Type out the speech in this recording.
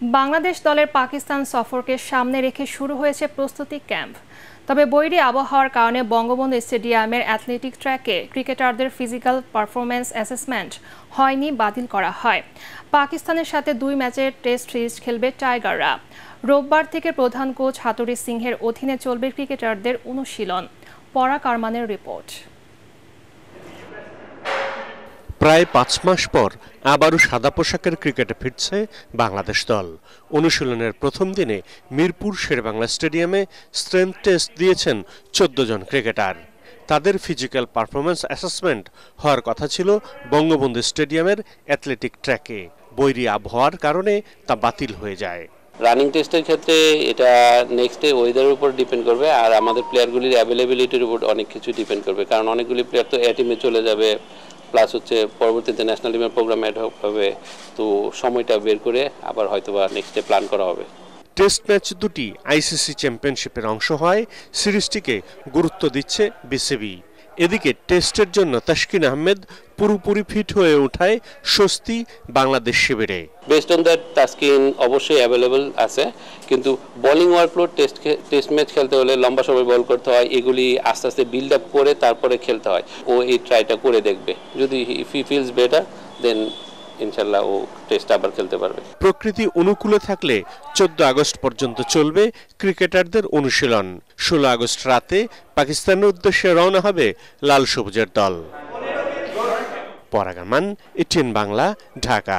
বাংলাদেশ দলের পাকিস্তান সফরকে সামনে রেখে শুরু হয়েছে প্রস্তুতি ক্যাম্প। তবে বৈরী আবহাওয়ার কারণে বঙ্গবন্ধু স্টেডিয়ামের অ্যাথলেটিক ট্র্যাকে ক্রিকেটারদের ফিজিক্যাল পারফরম্যান্স অ্যাসেসমেন্ট হয়নি, বাতিল করা হয়। পাকিস্তানের সাথে 2 ম্যাচের টেস্ট সিরিজ খেলবে টাইগাররা। রোববার থেকে প্রধান কোচ হাতুড়ি সিংহের অধীনে চলবে ক্রিকেটারদের অনুশীলন। পরাগ আরমানের রিপোর্ট। প্রায় 5 মাস পর আবারও সাদা পোশাকের ক্রিকেটে ফিরছে বাংলাদেশ দল। অনুশীলনের প্রথম দিনে মিরপুর শেরেবাংলা স্টেডিয়ামে স্ট্রেংথ টেস্ট দিয়েছেন 14 জন ক্রিকেটার। তাদের ফিজিক্যাল পারফরম্যান্স অ্যাসেসমেন্ট হওয়ার কথা ছিল বঙ্গবন্ধু স্টেডিয়ামের অ্যাথলেটিক ট্র্যাকে। বৈরী আবহাওয়ার কারণে তা বাতিল হয়ে যায়। রানিং টেস্টের ক্ষেত্রে এটা নেক্সট ডে ওয়েদারের উপর ডিপেন্ড করবে, আর আমাদের প্লেয়ারগুলির অ্যাভেলেবিলিটির উপর অনেক কিছু ডিপেন্ড করবে, কারণ অনেকগুলি প্লেয়ার তো এ টিমে চলে যাবে, প্লাস হচ্ছে পরবর্তীতে ন্যাশনাল টিমের প্রোগ্রাম অ্যাড হবে, তো সময়টা বের করে আবার হয়তোবা নেক্সট ডে প্ল্যান করা হবে। টেস্ট ম্যাচ দুটি আইসিসি চ্যাম্পিয়নশিপের অংশ হয়, সিরিজটিকে গুরুত্ব দিচ্ছে বিসিবি। এদিকে টেস্টের জন্য তাসকিন আহমেদ পুরোপুরি ফিট হয়ে ওঠায় স্বস্তি বাংলাদেশ শিবিরে। বেসড অন দ্যাট তাসকিন অবশ্যই অ্যাভেলেবল আছে, কিন্তু বোলিং ওয়ার্কলোড টেস্ট ম্যাচ খেলতে হলে লম্বা সময় বল করতে হয়, এগুলি আস্তে আস্তে বিল্ড আপ করে তারপরে খেলতে হয়। ও এই ট্রাইটা করে দেখবে, যদি ইফ হি ফিলস বেটার দেন ইনশাল্লাহ ও টেস্ট আবার খেলতে পারবে। প্রকৃতি অনুকূলে থাকলে 14 আগস্ট পর্যন্ত চলবে ক্রিকেটারদের অনুশীলন। 16 আগস্ট রাতে পাকিস্তানের উদ্দেশ্যে রওনা হবে লাল সবুজের দল। পরাগ আরমান, এটিএন বাংলা, ঢাকা।